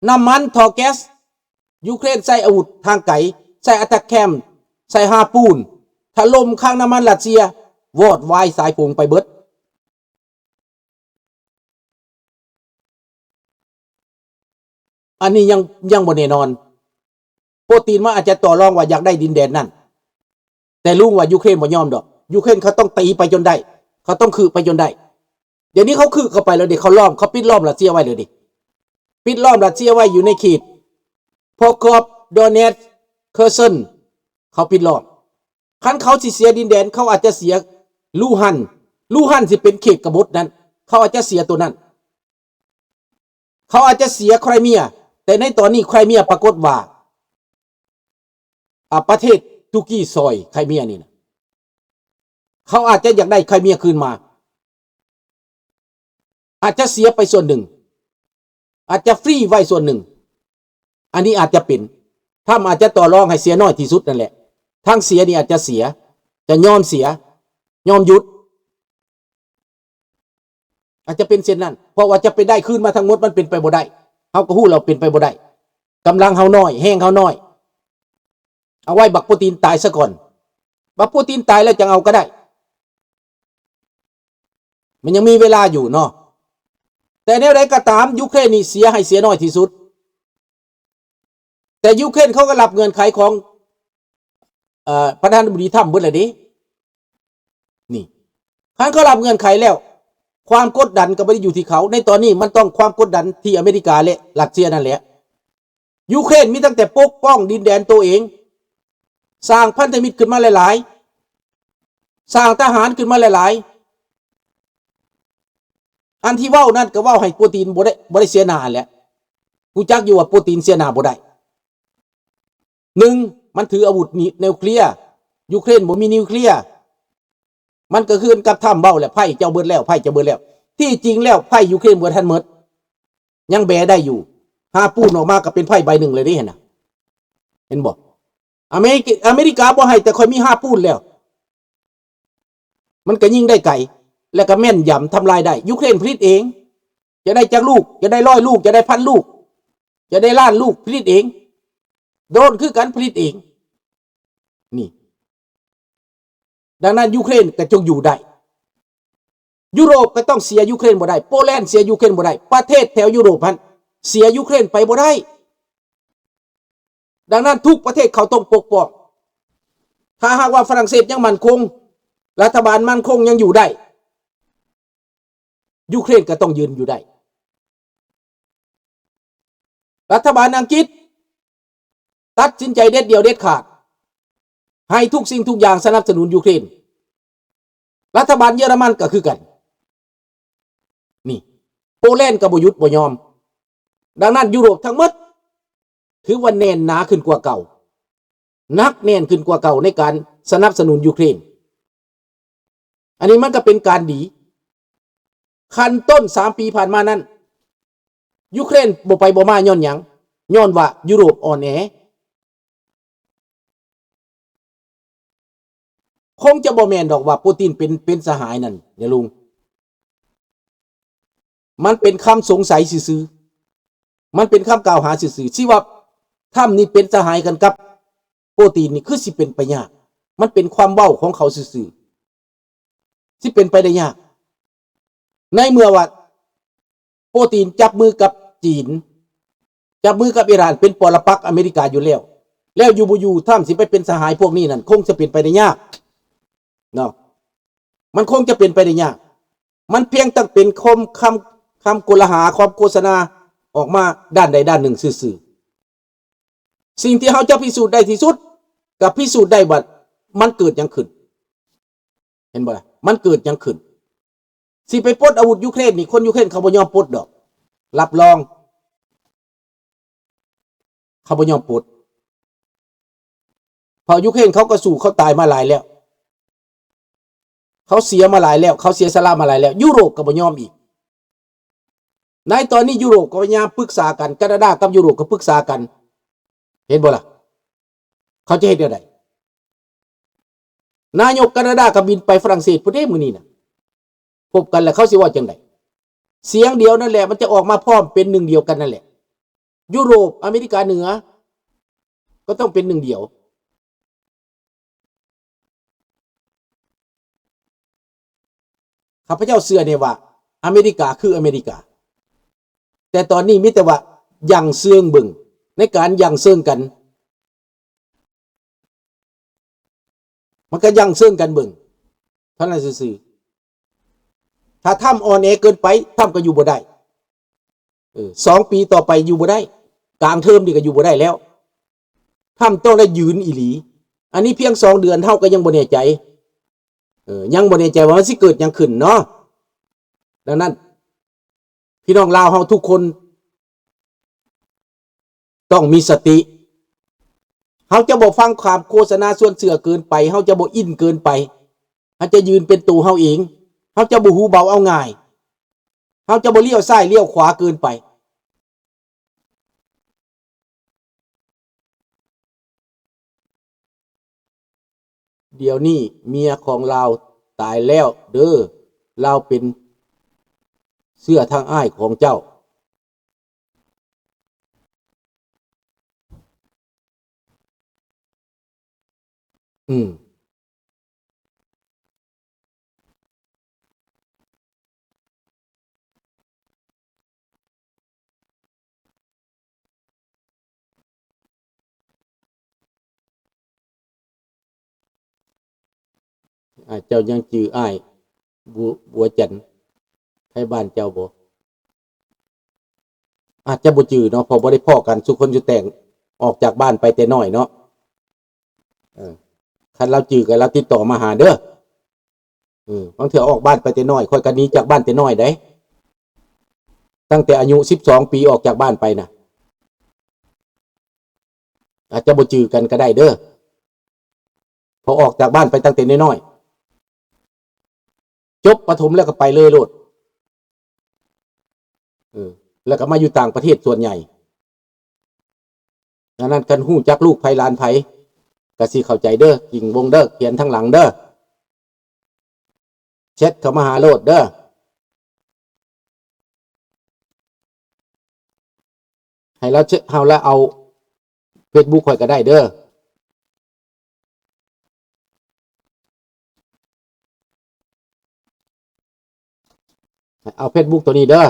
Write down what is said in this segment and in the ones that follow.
น้ำมันท่อแก๊สยูเครนใส่อาวุธทางไกลใส่อัตแคมใส่ฮาปูนถล่มข้างน้ำมันรัสเซียวอดวายสายพงไปเบิดอันนี้ยังบ่แน่นอนโปรตีนมาอาจจะต่อรองว่าอยากได้ดินแดนนั่นแต่ลุงว่ายูเครนบ่ยอมดอกยูเครนเขาต้องตีไปจนได้เขาต้องคือไปจนได้เดี๋ยวนี้เขาคือเข้าไปแล้วดิเขาล้อมเขาปิดล้อมรัสเซียไว้เลยดิปิดล้อมรัสเซียไว้อยู่ในเขตพอกอบโดเนตเคอร์เซนเขาปิดล้อมคันเขาสิเสียดินแดนเขาอาจจะเสียลูฮันสิเป็นเขตกบฏนั้นเขาอาจจะเสียตัวนั้นเขาอาจจะเสียไครเมียแต่ในตอนนี้ไครเมียปรากฏว่าประเทศตุรกีซอยไครเมียนี่นะเขาอาจจะอยากได้ไครเมียคืนมาอาจจะเสียไปส่วนหนึ่งอาจจะฟรีไว้ส่วนหนึ่งอันนี้อาจจะเป็นถ้าอาจจะต่อรองให้เสียน้อยที่สุดนั่นแหละทั้งเสียนี่อาจจะเสียจะยอมเสียยอมหยุดอาจจะเป็นเช่นนั้นเพราะว่าจะไปได้คืนมาทั้งหมดมันเป็นไปบ่ได้เฮาก็ฮู้เราเป็นไปบ่ได้กำลังเฮาน้อยแห้งเฮาน้อยเอาไว้บักปูตินตายซะก่อนบักปูตินตายแล้วจังเอาก็ได้มันยังมีเวลาอยู่เนาะแต่แนวใดก็ตามยูเครนนี่เสียให้เสียน้อยที่สุดแต่ยูเครนเขาก็รับเงื่อนไขของประธานาธิบดีทรัมป์เบิดเลยดินี่คันเขารับเงื่อนไขแล้วความกดดันก็ไม่ได้อยู่ที่เขาในตอนนี้มันต้องความกดดันที่อเมริกาและรัสเซียนั่นแหละยูเครนมีตั้งแต่ปกป้องดินแดนตัวเองสร้างพันธมิตรขึ้นมาหลายๆสร้างทหารขึ้นมาหลายๆอันที่เว้านั่นก็เว้าให้ปูตินบ่ได้เสียหน้าแหละกูจักอยู่ว่าปูตินเสียหน้าบ่ได้หนึ่งมันถืออาวุธนิวเคลียร์ยูเครนบ่มีนิวเคลียร์มันก็คือกับทำเบ้าแหละไพ่เจ้าเบิดแล้วไพ่เจ้าเบิดแล้วที่จริงแล้วไพ่ยูเครนบ่ทันหมดยังแบได้อยู่หาปูนออกมาก็เป็นไพ่ใบหนึ่งเลยนี่เห็นน่ะเห็นบ่อเมริกาบ่ให้แต่ค่อยมี5ปูนแล้วมันก็ยิงได้ไกลและก็แม่นยำทำลายได้ยูเครนผลิตเองจะได้จักลูกจะได้100ลูกจะได้1,000ลูกจะได้ล้านลูกผลิตเองโดนคือกันผลิตเองนี่ดังนั้นยูเครนก็จงอยู่ได้ยุโรปก็ต้องเสียยูเครนบ่ได้โปแลนด์เสียยูเครนบ่ได้ประเทศแถวยุโรปนั้นเสียยูเครนไปบ่ได้ดังนั้นทุกประเทศเขาต้องปกป้องถ้าหากว่าฝรั่งเศสยังมั่นคงรัฐบาลมั่นคงยังอยู่ได้ยูเครนก็ต้องยืนอยู่ได้รัฐบาลอังกฤษตัดสินใจเด็ดเดียวเด็ดขาดให้ทุกสิ่งทุกอย่างสนับสนุนยูเครนรัฐบาลเยอรมันก็คือกันนี่โปแลนด์ก็บ่หยุดบ่ยอมดังนั้นยุโรปทั้งหมดถือว่าแน่นหนาขึ้นกว่าเก่านักแน่นขึ้นกว่าเก่าในการสนับสนุนยูเครนอันนี้มันก็เป็นการดีขั้นต้น3 ปีผ่านมานั้นยูเครนบ่ไปบ่มาย้อนหยังย้อนว่ายุโรปอ่อนแอคงจะบ่แม่นดอกว่าปูตินเป็นสหายนั่นอย่าลุงมันเป็นคำสงสัยซื่อๆมันเป็นคำกล่าวหาซื่อๆที่ว่าถ้านี่เป็นสหายกันกับปูตินนี่คือสิเป็นไปยากมันเป็นความเว้าของเขาซื่อๆที่เป็นไปได้ยากในเมื่อว่าปูตินจับมือกับจีนจับมือกับอิหร่านเป็นปรปักษ์อเมริกาอยู่แล้วอยู่บ่อยู่ถ้าสิไปเป็นสหายพวกนี้นั่นคงจะเป็นไปได้ยากเนาะมันคงจะเป็นไปได้ยากมันเพียงแต่เป็นคำโกลหาความโฆษณาออกมาด้านใดด้านหนึ่งซื่อๆสิ่งที่เขาจะพิสูจน์ได้ที่สุดกับพิสูจน์ได้ว่ามันเกิดยังขึ้นเห็นบ่ล่ะมันเกิดยังขึ้นสิไปปลดอาวุธยูเครนนี่คนยูเครนเขาบ่ยอมปลดดอกรับรองเขาบ่ยอมปลดพอยูเครนเขาก็สู้เขาตายมาหลายแล้วเขาเสียมาหลายแล้วเขาเสียสละมาหลายแล้วยุโรปก็บ่ยอมอีกในตอนนี้ยุโรปก็พยายามปรึกษากันแคนาดากับยุโรปก็ปรึกษากันเห็นบ่ล่ะเขาจะเฮ็ดจังได๋นายกแคนาดาก็บินไปฝรั่งเศสพุ่นเด้มื้อนี้น่ะพบกันแล้วเขาสิว่าจังได๋เสียงเดียวนั่นแหละมันจะออกมาพร้อมเป็นหนึ่งเดียวกันนั่นแหละ ยุโรปอเมริกาเหนือก็ต้องเป็นหนึ่งเดียวข้าพเจ้าเชื่อเนี่ยว่าอเมริกาคืออเมริกาแต่ตอนนี้มิแต่ว่ายังเสื่องบึงในการยังเสื่องกันมันก็ยังเสื่องกันบึงเท่านั้นซื่อถ้าทำอ่อนแอเกินไปทำก็อยู่บ่ได้2 ปีต่อไปอยู่บ่ได้กลางเทอมนี่ก็อยู่บ่ได้แล้วทำต้องได้ยืนอีหลีอันนี้เพียง2 เดือนเท่าก็ยังบ่แน่ใจยังบ่แน่ใจว่ามันสิเกิดยังขึ้นเนาะดังนั้นพี่น้องลาวเฮาทุกคนต้องมีสติเฮาจะบ่ฟังความโฆษณาส่วนเสือเกินไปเฮาจะบ่อินเกินไปเฮาจะยืนเป็นตัวเฮาเองเฮาจะบ่หูเบาเอาง่ายเฮาจะบ่เลี้ยวซ้ายเลี้ยวขวาเกินไปเดี๋ยวนี้เมียของเราตายแล้วเด้อเราเป็นเสื้อทางอ้ายของเจ้าเจ้ายังจื้ออ้ายบัวจันทร์ให้บ้านเจ้าบ่อาจจะบ่จื้อเนาะพอบ่ได้พ้อกันสุคนอยู่แต่งออกจากบ้านไปแต่น้อยเนาะคันเราจื้อกันเราติดต่อมาหาเด้อบางเทื่อออกบ้านไปแต่น้อยค่อยก็หนีจากบ้านแต่น้อยได้ตั้งแต่อายุ12 ปีออกจากบ้านไปน่ะอาจจะบ่จื้อกันก็ได้เด้อพอออกจากบ้านไปตั้งแต่น้อยๆจบประถมแล้วก็ไปเลยโลดแล้วก็มาอยู่ต่างประเทศส่วนใหญ่ดังนั้นกันฮู้จักลูกไผหลานไผก็สิเข้าใจเด้อกิ่งวงเด้อเขียนทั้งหลังเด้อแชทเข้ามาหาโลดเด้อให้เราเฮาแล้วเอา Facebook ข่อยก็ได้เด้อเอา Facebook ตัวนี้เด้อ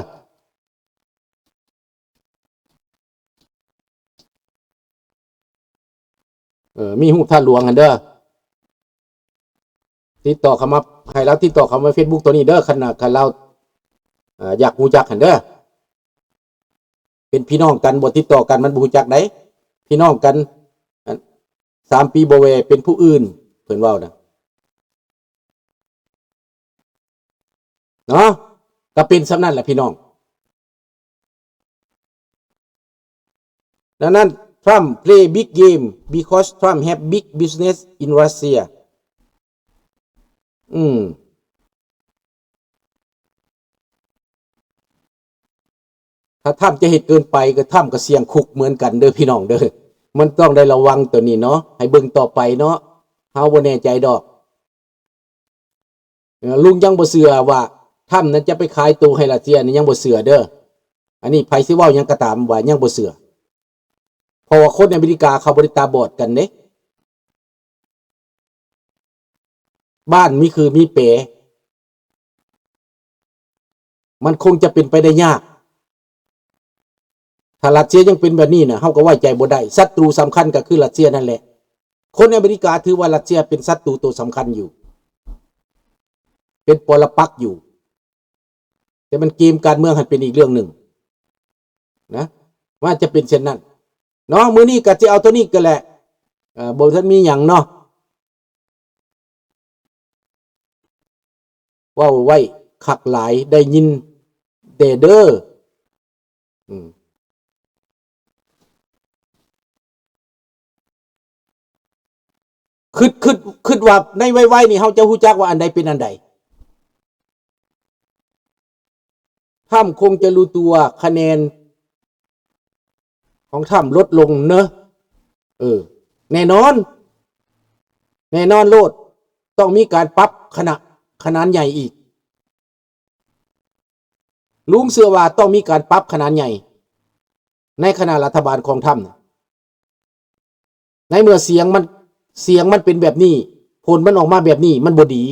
มีรูปท่านหลวงกันเด้อติดต่อเข้ามาให้เราติดต่อเข้ามา Facebook ตัวนี้เด้อคันเราอยากรู้จักกันเด้อเป็นพี่น้องกันบ่ติดต่อกันมันบ่รู้จักได้พี่น้องกัน3 ปีบ่แวเป็นผู้อื่นเพิ่นเว้านะเนาะก็เป็นสำนั้นแหละพี่น้องดังนั้น Trump play big game because Trump have big business in Russia ถ้าทำจะเหตุเกินไปก็ทำก็เสี่ยงคุกเหมือนกันเด้อพี่น้องเด้อมันต้องได้ระวังตัวนี้เนาะให้เบิ่งต่อไปเนาะเฮาบ่แน่ใจดอกลุงยังบ่เชื่อว่าถ้ำนั้นจะไปขายตัวให้รัสเซียนี่ยังบ่เชื่อเด้ออันนี้ไผสิเว้าหยังก็ตามว่ายังบ่เชื่อเพราะว่าคนอเมริกาเขาบ่ได้ตาบอดกันเด้บ้านมีคือมีเป๋มันคงจะเป็นไปได้ยากถ้ารัสเซียยังเป็นแบบนี้นะเฮาก็ไว้ใจบ่ได้ศัตรูสำคัญก็คือรัสเซียนั่นแหละคนอเมริกาถือว่ารัสเซียเป็นศัตรูตัวสำคัญอยู่เป็นปรปักษ์อยู่แต่มันเกมการเมืองหันเป็นอีกเรื่องหนึ่งนะว่าจะเป็นเช่นนั้นเนาะมื้อนี้ก็สิเอาตัวนี้ก็แหละบ่ทันมีหยังเนาะเว้าไว้คักหลายได้ยินเด้อคิดว่าในไวๆนี่เฮาจะฮู้จักว่าอันใดเป็นอันใดถ้ำคงจะรู้ตัวคะแนนของถ้ำลดลงเนอะแน่นอนโลดต้องมีการปรับขนาดใหญ่อีกลุงเชื่อว่าต้องมีการปรับขนาดใหญ่ ในขณะรัฐบาลของถ้ำในเมื่อเสียงมันเป็นแบบนี้ผลมันออกมาแบบนี้มันบ่ดี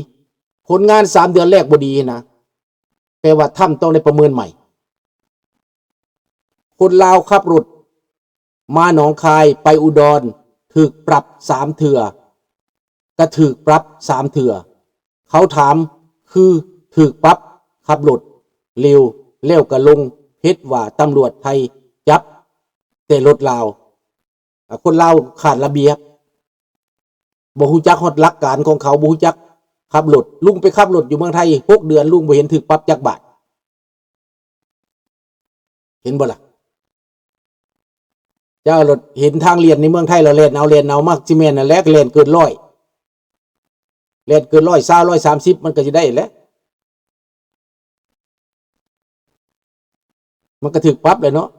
ผลงาน3 เดือนแรกบ่ดีนะแปลว่าถ้ำต้องได้ประเมินใหม่คนลาวขับรถมาหนองคายไปอุดรถูกปรับ3 เทื่อก็ถูกปรับ3 เทื่อเขาถามคือถูกปรับขับรถเร็วแล้วก็ลงเพชรว่าตำรวจไทยจับแต่รถลาวคนลาวขาดระเบียบบ่ฮู้จักฮอดหลักการของเขาบ่ฮู้จักขับรถลุงไปขับรถอยู่เมืองไทย6 เดือนลุงบ่เห็นถูกปรับจักบาทเห็นบ่ล่ะเจ้ารถเห็นทางเลียนในเมืองไทยเราเล่นเอามากสิแม่นนั่นแหละเล่นเกิน100เล่นเกิน100 20 130มันก็สิได้แหละมันก็ถูกปรับเลยเนาะ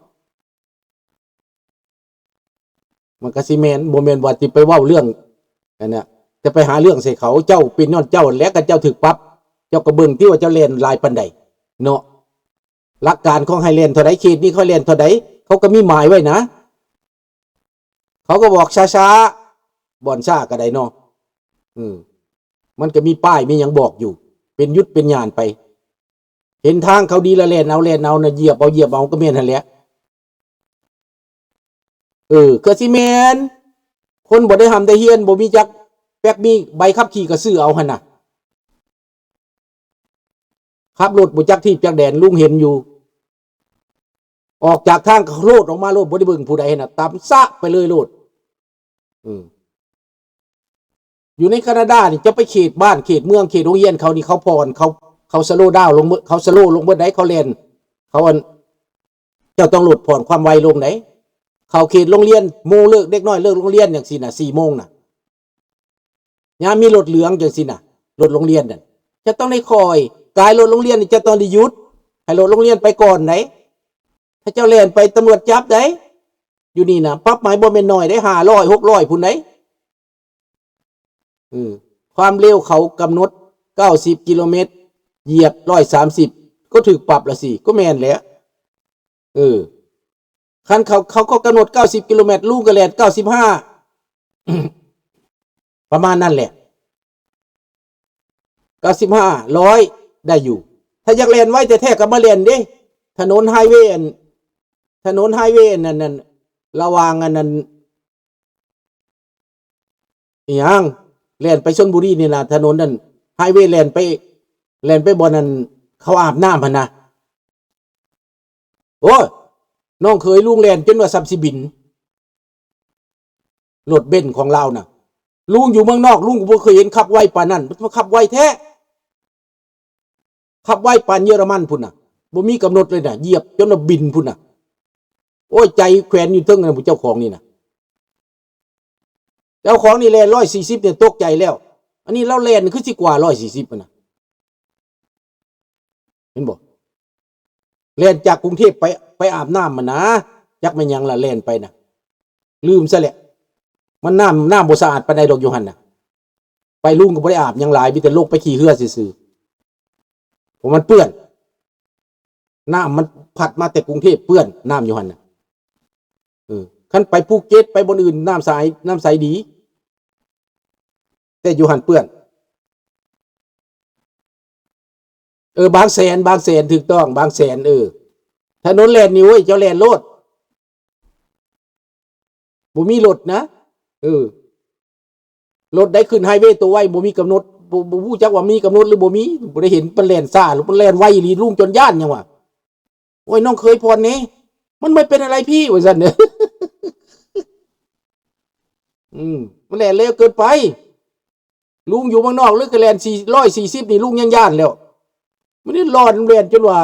มันก็สิแม่นบ่แม่นว่าสิไปเว้าเรื่องอันเนี้ยจะไปหาเรื่องใส่เขาเจ้าเป็นย้อนเจ้าแล้วก็เจ้าถูกปรับเจ้าก็เบิ่งที่ว่าเจ้าเล่นหลายปานใดเนาะหลักการของไฮแลนด์เท่าใดเขตนี้เขาเล่นเท่าใดเขาก็มีหมายไว้นะเขาก็บอกช้าๆบ่อนช้าก็ได้เนาะมันก็มีป้ายมีหยังบอกอยู่เป็นยุทธเป็นญาณไปเห็นทางเขาดีละเล่นเอานะเหยียบเอาก็แม่นหั่นแหละก็สิแม่นคนบ่ได้ทำได้เฮียนบ่มีจักแป๊กมีใบขับขี่ก็ซื้อเอาหั่นน่ะขับรถบ่จักที่จักแดนลุงเห็นอยู่ออกจากทางโลดออกมาโลดบ่ได้เบิ่งผู้ใดน่ะตามซะไปเลยโลดอยู่ในแคนาดานี่จะไปเขตบ้านเขตเมืองเขตโรงเรียนเขานี่เขาพรเขาสโลว์ดาวน์ลงเขาสโลว์ลงเบิดได้เขาเล่นเขาเจ้าต้องลดผ่อนความไวลงไหนเขาเขตโรงเรียนโมเลิกเด็กน้อยเลิกโรงเรียนอย่างสิน่ะ4 โมงน่ะยามมีรถเหลืองจังสิน่ะรถโรงเรียนน่ะจะต้องได้คอยกายรถโรงเรียนนี่จะต้องได้หยุดให้รถโรงเรียนไปก่อนไหนถ้าเจ้าเล่นไปตำรวจจับได้อยู่นี่น่ะปรับหมายบ่แม่นน้อยได้500 600พุ่นไหนความเร็วเขากำหนด90 กิโลเมตรเหยียบ130ก็ถูกปรับละสิก็แม่นแหละคันเขาก็กำหนด90 กิโลเมตรลูกก็แล่น95ประมาณนั้นแหละ95 100ได้อยู่ถ้าอยากเล่นไว้แต่แท้ก็มาเล่นเด้ถนนไฮเวย์นั่นระหว่างอันนั้นอีหยังเล่นไปชลบุรีนี่ล่ะถนนนั่นไฮเวย์เล่นไปบ่นั่นเขาอาบน้ำหั่นน่ะโอ้ยน้องเคยลุงเล่นจนว่าซับสิบินรถเบนซ์ของเราน่ะลุงอยู่เมืองนอกลุงก็บ่เคยเห็นขับไวปานนั้นมันขับไวแท้ขับไวปานเยอรมันพุ่นน่ะบ่มีกำหนดเลยน่ะเหยียบจนว่าบินพุ่นน่ะโอ้ยใจแขวนอยู่เทิงนั่นผู้เจ้าของนี่น่ะเจ้าของนี่แล่น140เนี่ยตกใจแล้วอันนี้เราแล่นคือสิกว่า140พุ่นน่ะเห็นบ่แล่นจากกรุงเทพไปอาบน้ำมันนะจักแม่นหยังล่ะแล่นไปน่ะลืมซะแหละมันน้ำบ่สะอาดปานใดดอกอยู่หั่นน่ะไปลุงก็บ่ได้อาบหยังหลายมีแต่ลงไปขี่เหือซื่อๆเพราะมันเปื้อนน้ำมันพัดมาแต่กรุงเทพเปื้อนน้ำอยู่หั่นน่ะคันไปภูเก็ตไปบนอื่นน้ำใสดีแต่อยู่หั่นเปื้อนบางแสนถูกต้องบางแสนถนนแล่นนี่เว้ยเจ้าแล่นโลดบ่มีรถนะรถได้ขึ้นไฮเวย์ตัวไว้บ่มีกำหนดบ่ฮู้จักว่ามีกำหนดหรือบ่มีบ่ได้เห็นมันแล่นซ่าหรือมันแล่นไวอีหลีลุงจนย่านหยังวะโอ้ยน้องเคยพรนี่มันไม่เป็นอะไรพี่ว่าซั่นเด้อมันแล่นเร็วเกินไปลุงอยู่เมืองนอกหรือก็แล่น140นี่ลุงยังย่านแล้วมันนี่ร้อนแล่นจนว่า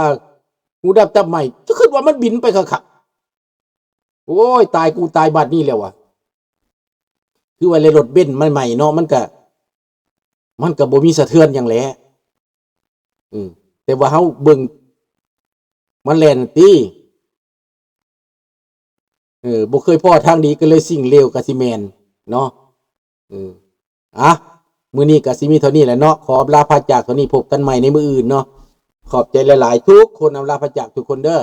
หูดับตับใหม่จะคิดว่ามันบินไปคักๆโอ้ยตายกูตายบัดนี้แล้ววะคือว่าเลยรถเบนซ์ใหม่ๆเนาะมันก็บ่มีสะเทือนหยังแหละแต่ว่าเฮาเบิ่งมันแล่นติบ่เคยพ้อทางดีก็เลยสิ่งเลวก็สิแม่นเนาะมื้อนี้ก็สิมีเท่านี้แหละเนาะขออำลาพระจากเท่านี้พบกันใหม่ในมื้ออื่นเนาะขอบใจหลายๆทุกคนอำลาพระจากทุกคนเด้อ